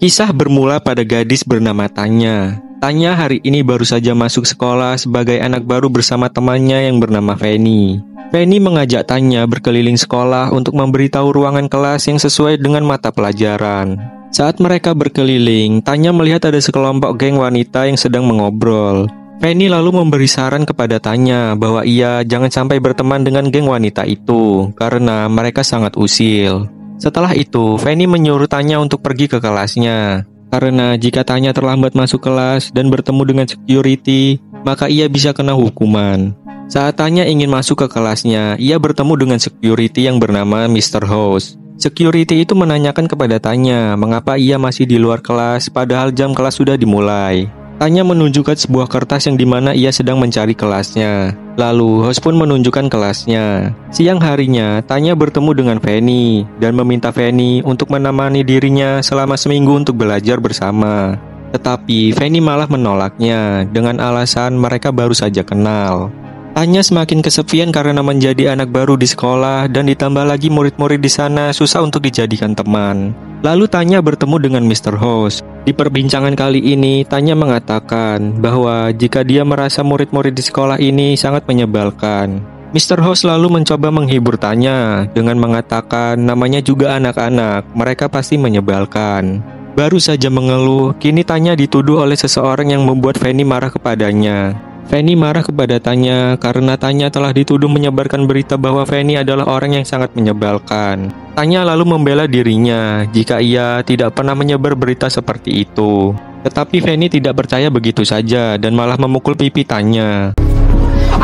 Kisah bermula pada gadis bernama Tanya. Tanya hari ini baru saja masuk sekolah sebagai anak baru bersama temannya yang bernama Fanny. Fanny mengajak Tanya berkeliling sekolah untuk memberitahu ruangan kelas yang sesuai dengan mata pelajaran. Saat mereka berkeliling, Tanya melihat ada sekelompok geng wanita yang sedang mengobrol. Fanny lalu memberi saran kepada Tanya bahwa ia jangan sampai berteman dengan geng wanita itu karena mereka sangat usil. Setelah itu, Fanny menyuruh Tanya untuk pergi ke kelasnya. Karena jika Tanya terlambat masuk kelas dan bertemu dengan security, maka ia bisa kena hukuman. Saat Tanya ingin masuk ke kelasnya, ia bertemu dengan security yang bernama Mr. House. Security itu menanyakan kepada Tanya mengapa ia masih di luar kelas padahal jam kelas sudah dimulai. Tanya menunjukkan sebuah kertas yang dimana ia sedang mencari kelasnya. Lalu host pun menunjukkan kelasnya. Siang harinya, Tanya bertemu dengan Fanny dan meminta Fanny untuk menemani dirinya selama seminggu untuk belajar bersama. Tetapi Fanny malah menolaknya dengan alasan mereka baru saja kenal. Tanya semakin kesepian karena menjadi anak baru di sekolah dan ditambah lagi murid-murid di sana susah untuk dijadikan teman. Lalu Tanya bertemu dengan Mr. House. Di perbincangan kali ini, Tanya mengatakan bahwa jika dia merasa murid-murid di sekolah ini sangat menyebalkan. Mr. House lalu mencoba menghibur Tanya dengan mengatakan namanya juga anak-anak, mereka pasti menyebalkan. Baru saja mengeluh, kini Tanya dituduh oleh seseorang yang membuat Fanny marah kepadanya. Fanny marah kepada Tanya karena Tanya telah dituduh menyebarkan berita bahwa Fanny adalah orang yang sangat menyebalkan. Tanya lalu membela dirinya jika ia tidak pernah menyebar berita seperti itu. Tetapi Fanny tidak percaya begitu saja dan malah memukul pipi Tanya.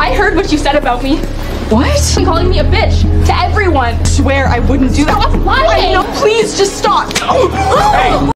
I heard what you said about me. What? You're calling me a bitch to everyone. Swear I wouldn't do that. Stop lying! No, please just stop. Hey.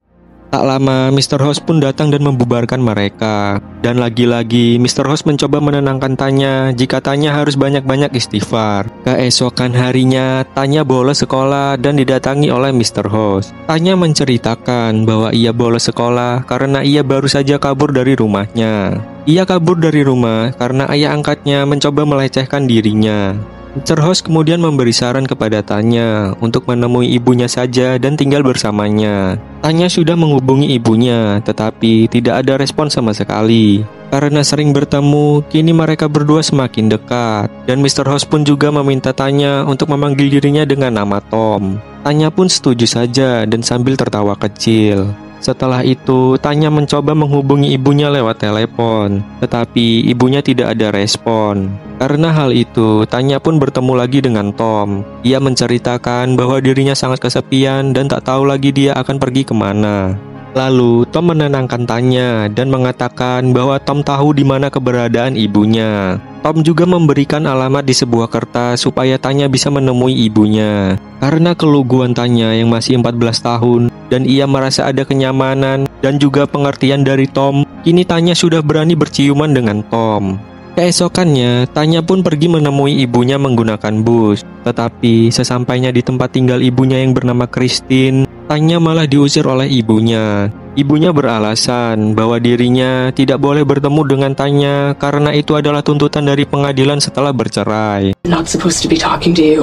Tak lama, Mr. House pun datang dan membubarkan mereka. Dan lagi-lagi, Mr. House mencoba menenangkan Tanya jika Tanya harus banyak-banyak istighfar. Keesokan harinya, Tanya bolos sekolah dan didatangi oleh Mr. House. Tanya menceritakan bahwa ia bolos sekolah karena ia baru saja kabur dari rumahnya. Ia kabur dari rumah karena ayah angkatnya mencoba melecehkan dirinya. Mr. House kemudian memberi saran kepada Tanya untuk menemui ibunya saja dan tinggal bersamanya. Tanya sudah menghubungi ibunya, tetapi tidak ada respon sama sekali. Karena sering bertemu, kini mereka berdua semakin dekat. Dan Mr. House pun juga meminta Tanya untuk memanggil dirinya dengan nama Tom. Tanya pun setuju saja dan sambil tertawa kecil. Setelah itu, Tanya mencoba menghubungi ibunya lewat telepon, tetapi ibunya tidak ada respon. Karena hal itu, Tanya pun bertemu lagi dengan Tom. Ia menceritakan bahwa dirinya sangat kesepian dan tak tahu lagi dia akan pergi kemana. Lalu, Tom menenangkan Tanya dan mengatakan bahwa Tom tahu di mana keberadaan ibunya. Tom juga memberikan alamat di sebuah kertas supaya Tanya bisa menemui ibunya. Karena keluguan Tanya yang masih 14 tahun dan ia merasa ada kenyamanan dan juga pengertian dari Tom, kini Tanya sudah berani berciuman dengan Tom. Keesokannya, Tanya pun pergi menemui ibunya menggunakan bus. Tetapi sesampainya di tempat tinggal ibunya yang bernama Christine, Tanya malah diusir oleh ibunya. Ibunya beralasan bahwa dirinya tidak boleh bertemu dengan Tanya karena itu adalah tuntutan dari pengadilan setelah bercerai. Not supposed to be talking to you.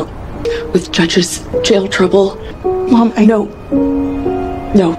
With judges, jail trouble. Mom, I know. No.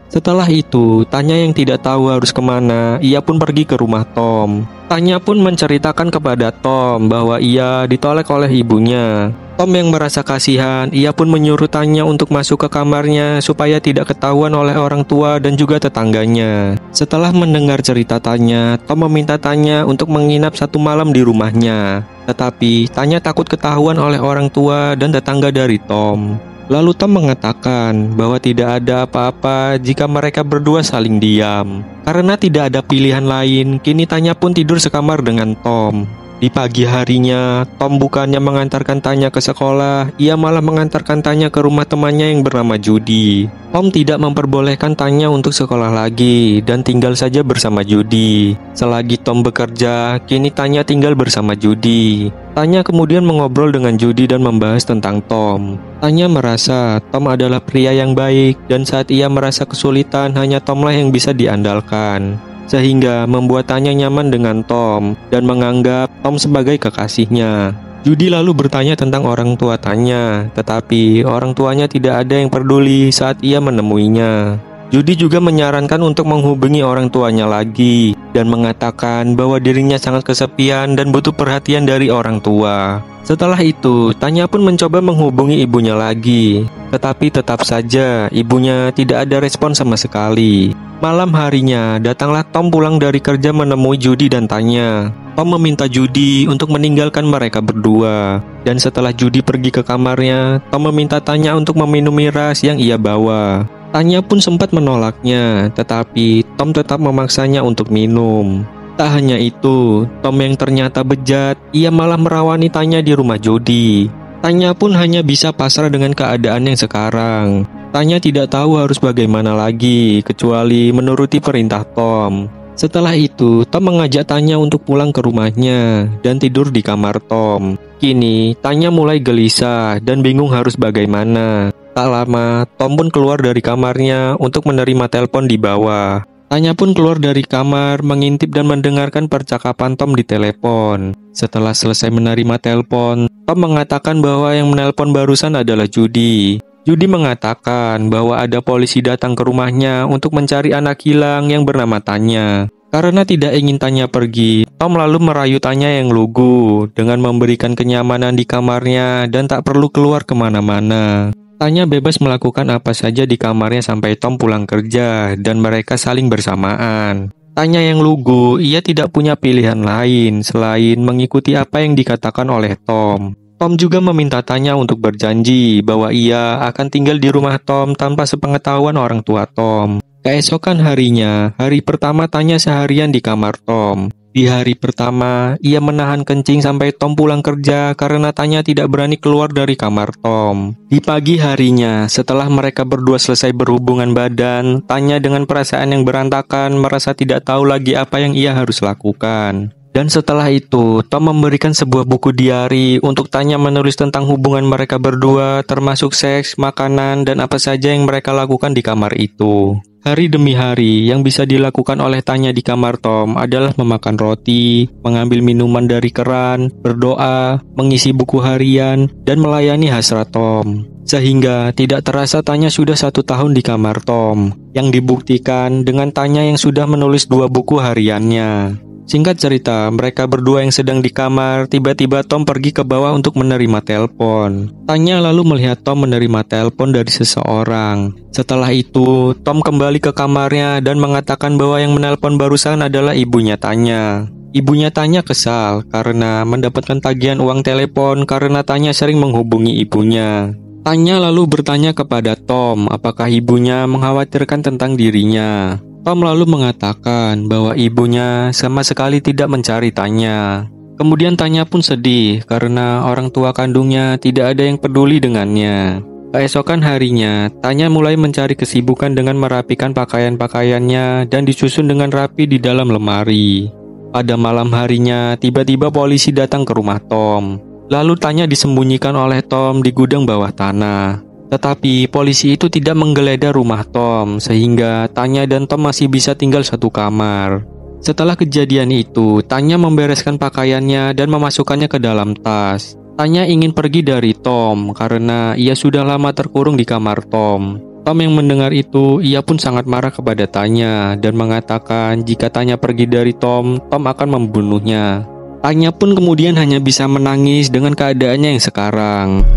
Setelah itu, Tanya yang tidak tahu harus kemana, ia pun pergi ke rumah Tom. Tanya pun menceritakan kepada Tom bahwa ia ditolak oleh ibunya. Tom yang merasa kasihan, ia pun menyuruh Tanya untuk masuk ke kamarnya supaya tidak ketahuan oleh orang tua dan juga tetangganya. Setelah mendengar cerita Tanya, Tom meminta Tanya untuk menginap 1 malam di rumahnya. Tetapi Tanya takut ketahuan oleh orang tua dan tetangga dari Tom. Lalu Tom mengatakan bahwa tidak ada apa-apa jika mereka berdua saling diam. Karena tidak ada pilihan lain, kini Tanya pun tidur sekamar dengan Tom. Di pagi harinya, Tom bukannya mengantarkan Tanya ke sekolah, ia malah mengantarkan Tanya ke rumah temannya yang bernama Judy. Tom tidak memperbolehkan Tanya untuk sekolah lagi dan tinggal saja bersama Judy. Selagi Tom bekerja, kini Tanya tinggal bersama Judy. Tanya kemudian mengobrol dengan Judy dan membahas tentang Tom. Tanya merasa Tom adalah pria yang baik dan saat ia merasa kesulitan hanya Tomlah yang bisa diandalkan. Sehingga membuat Tanya nyaman dengan Tom dan menganggap Tom sebagai kekasihnya. Judy lalu bertanya tentang orang tua Tanya, tetapi orang tuanya tidak ada yang peduli saat ia menemuinya. Judy juga menyarankan untuk menghubungi orang tuanya lagi dan mengatakan bahwa dirinya sangat kesepian dan butuh perhatian dari orang tua. Setelah itu, Tanya pun mencoba menghubungi ibunya lagi, tetapi tetap saja ibunya tidak ada respon sama sekali. Malam harinya, datanglah Tom pulang dari kerja menemui Judy dan Tanya. Tom meminta Judy untuk meninggalkan mereka berdua. Dan setelah Judy pergi ke kamarnya, Tom meminta Tanya untuk meminum miras yang ia bawa. Tanya pun sempat menolaknya, tetapi Tom tetap memaksanya untuk minum. Tak hanya itu, Tom yang ternyata bejat, ia malah merawani Tanya di rumah Judy. Tanya pun hanya bisa pasrah dengan keadaan yang sekarang. Tanya tidak tahu harus bagaimana lagi, kecuali menuruti perintah Tom. Setelah itu, Tom mengajak Tanya untuk pulang ke rumahnya dan tidur di kamar Tom. Kini, Tanya mulai gelisah dan bingung harus bagaimana. Tak lama, Tom pun keluar dari kamarnya untuk menerima telepon di bawah. Tanya pun keluar dari kamar, mengintip dan mendengarkan percakapan Tom di telepon. Setelah selesai menerima telepon, Tom mengatakan bahwa yang menelpon barusan adalah Judy. Judy mengatakan bahwa ada polisi datang ke rumahnya untuk mencari anak hilang yang bernama Tanya. Karena tidak ingin Tanya pergi, Tom lalu merayu Tanya yang lugu dengan memberikan kenyamanan di kamarnya dan tak perlu keluar kemana-mana. Tanya bebas melakukan apa saja di kamarnya sampai Tom pulang kerja dan mereka saling bersamaan. Tanya yang lugu, ia tidak punya pilihan lain selain mengikuti apa yang dikatakan oleh Tom. Tom juga meminta Tanya untuk berjanji bahwa ia akan tinggal di rumah Tom tanpa sepengetahuan orang tua Tom. Keesokan harinya, hari pertama Tanya seharian di kamar Tom. Di hari pertama, ia menahan kencing sampai Tom pulang kerja karena Tanya tidak berani keluar dari kamar Tom. Di pagi harinya, setelah mereka berdua selesai berhubungan badan, Tanya dengan perasaan yang berantakan merasa tidak tahu lagi apa yang ia harus lakukan. Dan setelah itu, Tom memberikan sebuah buku diari untuk Tanya menulis tentang hubungan mereka berdua, termasuk seks, makanan, dan apa saja yang mereka lakukan di kamar itu. Hari demi hari, yang bisa dilakukan oleh Tanya di kamar Tom adalah memakan roti, mengambil minuman dari keran, berdoa, mengisi buku harian, dan melayani hasrat Tom. Sehingga tidak terasa Tanya sudah 1 tahun di kamar Tom, yang dibuktikan dengan Tanya yang sudah menulis 2 buku hariannya. Singkat cerita, mereka berdua yang sedang di kamar, tiba-tiba Tom pergi ke bawah untuk menerima telepon. Tanya lalu melihat Tom menerima telepon dari seseorang. Setelah itu, Tom kembali ke kamarnya dan mengatakan bahwa yang menelpon barusan adalah ibunya Tanya. Ibunya Tanya kesal karena mendapatkan tagihan uang telepon karena Tanya sering menghubungi ibunya. Tanya lalu bertanya kepada Tom apakah ibunya mengkhawatirkan tentang dirinya. Tom lalu mengatakan bahwa ibunya sama sekali tidak mencari Tanya. Kemudian Tanya pun sedih karena orang tua kandungnya tidak ada yang peduli dengannya. Keesokan harinya, Tanya mulai mencari kesibukan dengan merapikan pakaian-pakaiannya dan disusun dengan rapi di dalam lemari. Pada malam harinya, tiba-tiba polisi datang ke rumah Tom. Lalu Tanya disembunyikan oleh Tom di gudang bawah tanah. Tetapi polisi itu tidak menggeledah rumah Tom, sehingga Tanya dan Tom masih bisa tinggal satu kamar. Setelah kejadian itu, Tanya membereskan pakaiannya dan memasukkannya ke dalam tas. Tanya ingin pergi dari Tom karena ia sudah lama terkurung di kamar Tom. Tom yang mendengar itu, ia pun sangat marah kepada Tanya dan mengatakan jika Tanya pergi dari Tom, Tom akan membunuhnya. Tanya pun kemudian hanya bisa menangis dengan keadaannya yang sekarang.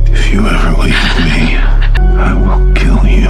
If you ever leave me, I will kill you.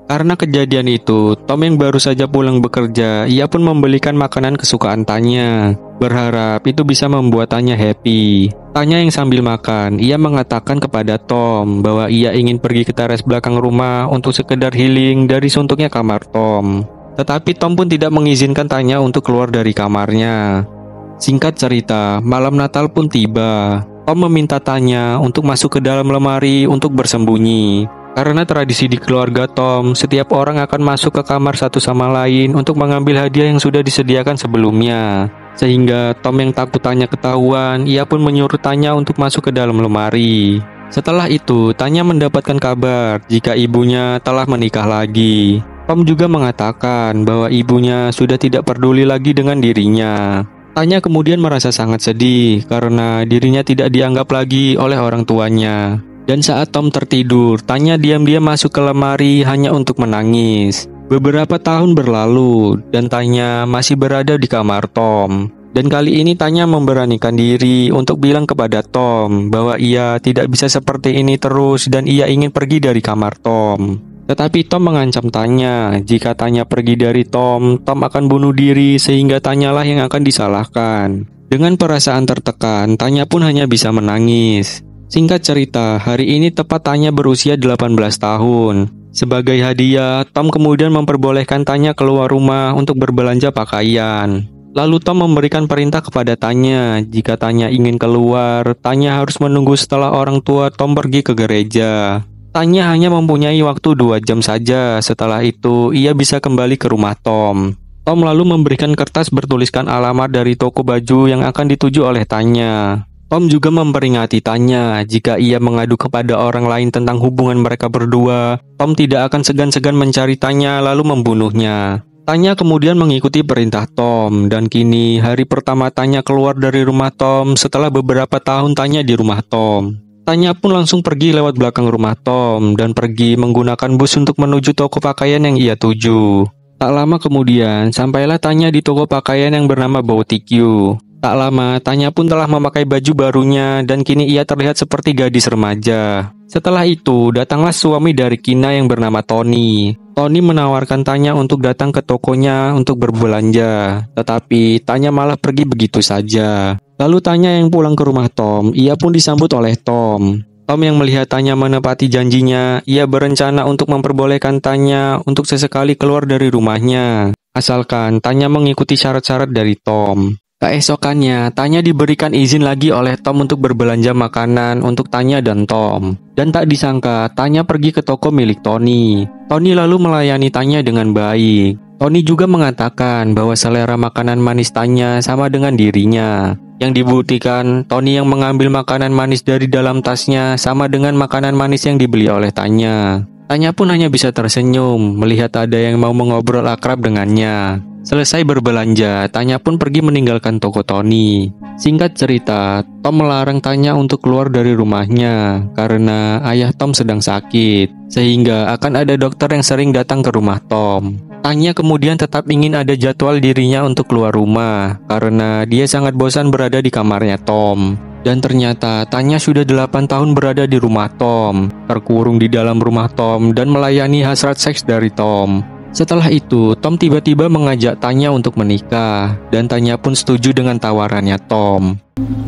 Karena kejadian itu, Tom yang baru saja pulang bekerja, ia pun membelikan makanan kesukaan Tanya. Berharap itu bisa membuat Tanya happy. Tanya yang sambil makan, ia mengatakan kepada Tom bahwa ia ingin pergi ke teras belakang rumah untuk sekedar healing dari suntuknya kamar Tom. Tetapi Tom pun tidak mengizinkan Tanya untuk keluar dari kamarnya. Singkat cerita, malam Natal pun tiba. Tom meminta Tanya untuk masuk ke dalam lemari untuk bersembunyi. Karena tradisi di keluarga Tom, setiap orang akan masuk ke kamar satu sama lain untuk mengambil hadiah yang sudah disediakan sebelumnya. Sehingga Tom yang takut Tanya ketahuan, ia pun menyuruh Tanya untuk masuk ke dalam lemari. Setelah itu, Tanya mendapatkan kabar jika ibunya telah menikah lagi. Tom juga mengatakan bahwa ibunya sudah tidak peduli lagi dengan dirinya. Tanya kemudian merasa sangat sedih karena dirinya tidak dianggap lagi oleh orang tuanya. Dan saat Tom tertidur, Tanya diam-diam masuk ke lemari hanya untuk menangis. Beberapa tahun berlalu dan Tanya masih berada di kamar Tom. Dan kali ini Tanya memberanikan diri untuk bilang kepada Tom bahwa ia tidak bisa seperti ini terus dan ia ingin pergi dari kamar Tom. Tetapi Tom mengancam Tanya, jika Tanya pergi dari Tom, Tom akan bunuh diri sehingga Tanyalah yang akan disalahkan. Dengan perasaan tertekan, Tanya pun hanya bisa menangis. Singkat cerita, hari ini tepat Tanya berusia 18 tahun. Sebagai hadiah, Tom kemudian memperbolehkan Tanya keluar rumah untuk berbelanja pakaian. Lalu Tom memberikan perintah kepada Tanya, jika Tanya ingin keluar, Tanya harus menunggu setelah orang tua Tom pergi ke gereja. Tanya hanya mempunyai waktu 2 jam saja, setelah itu ia bisa kembali ke rumah Tom. Tom lalu memberikan kertas bertuliskan alamat dari toko baju yang akan dituju oleh Tanya. Tom juga memperingati Tanya, jika ia mengadu kepada orang lain tentang hubungan mereka berdua, Tom tidak akan segan-segan mencari Tanya lalu membunuhnya. Tanya kemudian mengikuti perintah Tom, dan kini hari pertama Tanya keluar dari rumah Tom setelah beberapa tahun Tanya di rumah Tom. Tanya pun langsung pergi lewat belakang rumah Tom dan pergi menggunakan bus untuk menuju toko pakaian yang ia tuju. Tak lama kemudian, sampailah Tanya di toko pakaian yang bernama Boutique You. Tak lama, Tanya pun telah memakai baju barunya dan kini ia terlihat seperti gadis remaja. Setelah itu, datanglah suami dari Kina yang bernama Tony. Tony menawarkan Tanya untuk datang ke tokonya untuk berbelanja, tetapi Tanya malah pergi begitu saja. Lalu Tanya yang pulang ke rumah Tom, ia pun disambut oleh Tom. Tom yang melihat Tanya menepati janjinya, ia berencana untuk memperbolehkan Tanya untuk sesekali keluar dari rumahnya, asalkan Tanya mengikuti syarat-syarat dari Tom. Keesokannya, Tanya diberikan izin lagi oleh Tom untuk berbelanja makanan untuk Tanya dan Tom. Dan tak disangka, Tanya pergi ke toko milik Tony. Tony lalu melayani Tanya dengan baik. Tony juga mengatakan bahwa selera makanan manis Tanya sama dengan dirinya. Yang dibuktikan, Tony yang mengambil makanan manis dari dalam tasnya sama dengan makanan manis yang dibeli oleh Tanya. Tanya pun hanya bisa tersenyum melihat ada yang mau mengobrol akrab dengannya. Selesai berbelanja, Tanya pun pergi meninggalkan toko Tony. Singkat cerita, Tom melarang Tanya untuk keluar dari rumahnya karena ayah Tom sedang sakit, sehingga akan ada dokter yang sering datang ke rumah Tom. Tanya kemudian tetap ingin ada jadwal dirinya untuk keluar rumah karena dia sangat bosan berada di kamarnya Tom. Dan ternyata Tanya sudah 8 tahun berada di rumah Tom, terkurung di dalam rumah Tom dan melayani hasrat seks dari Tom. Setelah itu, Tom tiba-tiba mengajak Tanya untuk menikah, dan Tanya pun setuju dengan tawarannya Tom.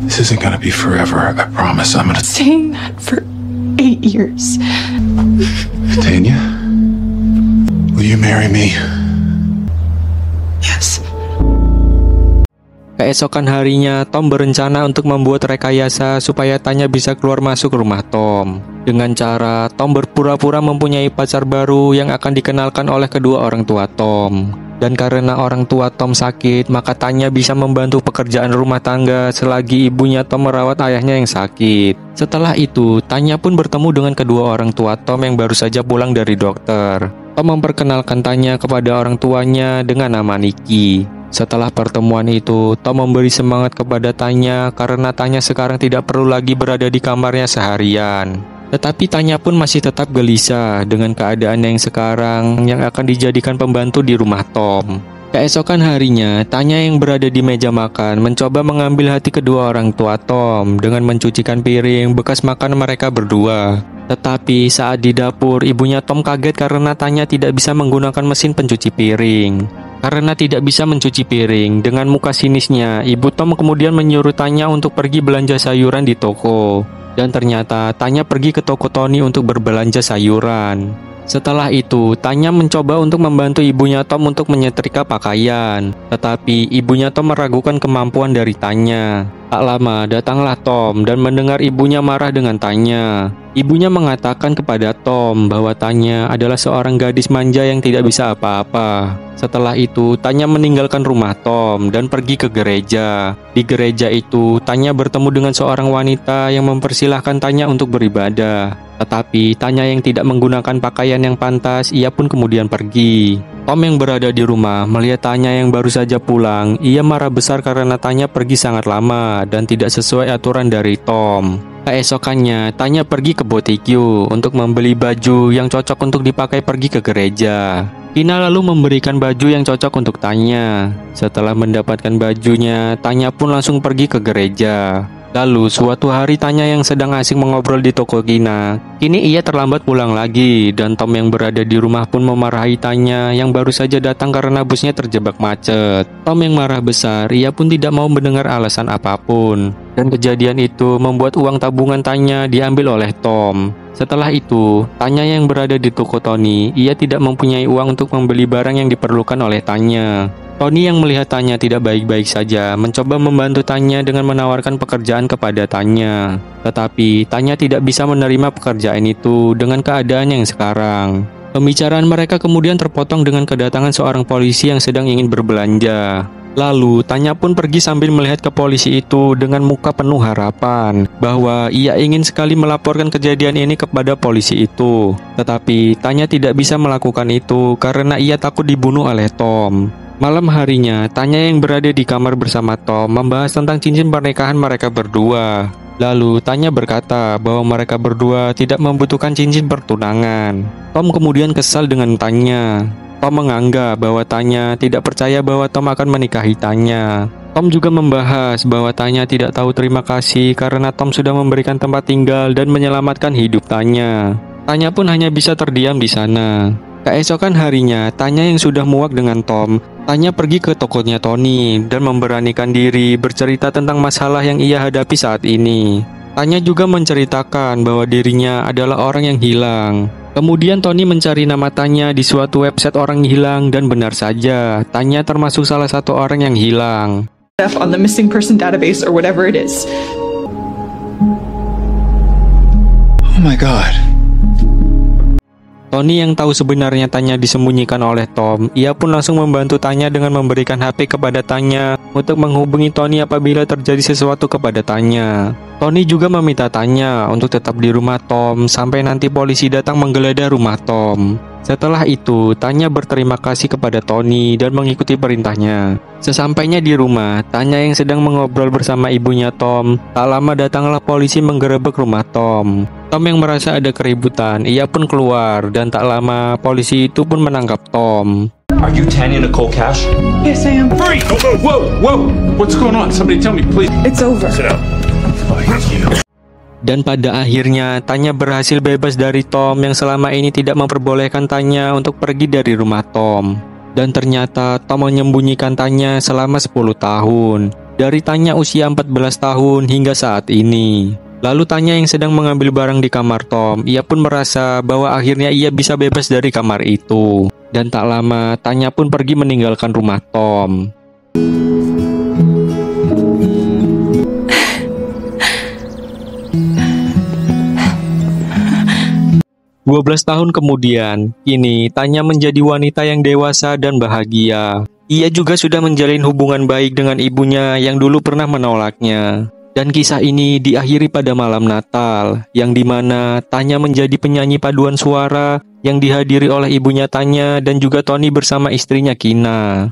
This isn't gonna be forever. I promise I'm gonna... Saying that for 8 years. Tanya? Will you marry me? Yes. Keesokan harinya, Tom berencana untuk membuat rekayasa supaya Tanya bisa keluar masuk rumah Tom. Dengan cara, Tom berpura-pura mempunyai pacar baru yang akan dikenalkan oleh kedua orang tua Tom. Dan karena orang tua Tom sakit, maka Tanya bisa membantu pekerjaan rumah tangga selagi ibunya Tom merawat ayahnya yang sakit. Setelah itu, Tanya pun bertemu dengan kedua orang tua Tom yang baru saja pulang dari dokter. Tom memperkenalkan Tanya kepada orang tuanya dengan nama Nikki. Setelah pertemuan itu, Tom memberi semangat kepada Tanya karena Tanya sekarang tidak perlu lagi berada di kamarnya seharian. Tetapi Tanya pun masih tetap gelisah dengan keadaan yang sekarang yang akan dijadikan pembantu di rumah Tom. Keesokan harinya, Tanya yang berada di meja makan mencoba mengambil hati kedua orang tua Tom dengan mencucikan piring bekas makan mereka berdua. Tetapi saat di dapur, ibunya Tom kaget karena Tanya tidak bisa menggunakan mesin pencuci piring. Karena tidak bisa mencuci piring, dengan muka sinisnya, ibu Tom kemudian menyuruh Tanya untuk pergi belanja sayuran di toko. Dan ternyata Tanya pergi ke toko Tony untuk berbelanja sayuran. Setelah itu, Tanya mencoba untuk membantu ibunya Tom untuk menyetrika pakaian. Tetapi ibunya Tom meragukan kemampuan dari Tanya. Tak lama datanglah Tom dan mendengar ibunya marah dengan Tanya. Ibunya mengatakan kepada Tom bahwa Tanya adalah seorang gadis manja yang tidak bisa apa-apa. Setelah itu Tanya meninggalkan rumah Tom dan pergi ke gereja. Di gereja itu Tanya bertemu dengan seorang wanita yang mempersilahkan Tanya untuk beribadah. Tetapi Tanya yang tidak menggunakan pakaian yang pantas, ia pun kemudian pergi. Tom yang berada di rumah melihat Tanya yang baru saja pulang. Ia marah besar karena Tanya pergi sangat lama dan tidak sesuai aturan dari Tom. Keesokannya, Tanya pergi ke Boutique untuk membeli baju yang cocok untuk dipakai pergi ke gereja. Kina lalu memberikan baju yang cocok untuk Tanya. Setelah mendapatkan bajunya, Tanya pun langsung pergi ke gereja. Lalu suatu hari Tanya yang sedang asik mengobrol di toko Kina. Kini ia terlambat pulang lagi dan Tom yang berada di rumah pun memarahi Tanya yang baru saja datang karena busnya terjebak macet. Tom yang marah besar, ia pun tidak mau mendengar alasan apapun. Dan kejadian itu membuat uang tabungan Tanya diambil oleh Tom. Setelah itu, Tanya yang berada di toko Tony, ia tidak mempunyai uang untuk membeli barang yang diperlukan oleh Tanya. Tony yang melihat Tanya tidak baik-baik saja mencoba membantu Tanya dengan menawarkan pekerjaan kepada Tanya. Tetapi Tanya tidak bisa menerima pekerjaan itu dengan keadaan yang sekarang. Pembicaraan mereka kemudian terpotong dengan kedatangan seorang polisi yang sedang ingin berbelanja. Lalu Tanya pun pergi sambil melihat ke polisi itu dengan muka penuh harapan bahwa ia ingin sekali melaporkan kejadian ini kepada polisi itu. Tetapi Tanya tidak bisa melakukan itu karena ia takut dibunuh oleh Tom. Malam harinya, Tanya yang berada di kamar bersama Tom membahas tentang cincin pernikahan mereka berdua. Lalu Tanya berkata bahwa mereka berdua tidak membutuhkan cincin pertunangan. Tom kemudian kesal dengan Tanya. Tom menganggap bahwa Tanya tidak percaya bahwa Tom akan menikahi Tanya. Tom juga membahas bahwa Tanya tidak tahu terima kasih karena Tom sudah memberikan tempat tinggal dan menyelamatkan hidup Tanya. Tanya pun hanya bisa terdiam di sana. Keesokan harinya, Tanya yang sudah muak dengan Tom, Tanya pergi ke tokonya Tony dan memberanikan diri bercerita tentang masalah yang ia hadapi saat ini. Tanya juga menceritakan bahwa dirinya adalah orang yang hilang. Kemudian Tony mencari nama Tanya di suatu website orang hilang dan benar saja, Tanya termasuk salah satu orang yang hilang. On the missing person database or whatever it is. Oh my God. Tony yang tahu sebenarnya Tanya disembunyikan oleh Tom, ia pun langsung membantu Tanya dengan memberikan HP kepada Tanya untuk menghubungi Tony apabila terjadi sesuatu kepada Tanya. Tony juga meminta Tanya untuk tetap di rumah Tom sampai nanti polisi datang menggeledah rumah Tom. Setelah itu, Tanya berterima kasih kepada Tony dan mengikuti perintahnya. Sesampainya di rumah, Tanya yang sedang mengobrol bersama ibunya Tom, tak lama datanglah polisi menggerebek rumah Tom. Tom yang merasa ada keributan, ia pun keluar dan tak lama polisi itu pun menangkap Tom. Are you Tanya Nicole Cash? Yes, I am. Free! Whoa! Whoa! What's going on? Somebody tell me, please. It's over. Sit down. Fight you. Dan pada akhirnya, Tanya berhasil bebas dari Tom yang selama ini tidak memperbolehkan Tanya untuk pergi dari rumah Tom. Dan ternyata Tom menyembunyikan Tanya selama 10 tahun. Dari Tanya usia 14 tahun hingga saat ini. Lalu Tanya yang sedang mengambil barang di kamar Tom, ia pun merasa bahwa akhirnya ia bisa bebas dari kamar itu. Dan tak lama, Tanya pun pergi meninggalkan rumah Tom. 12 tahun kemudian, kini Tanya menjadi wanita yang dewasa dan bahagia. Ia juga sudah menjalin hubungan baik dengan ibunya yang dulu pernah menolaknya. Dan kisah ini diakhiri pada malam Natal, yang dimana Tanya menjadi penyanyi paduan suara yang dihadiri oleh ibunya Tanya dan juga Tony bersama istrinya Kina.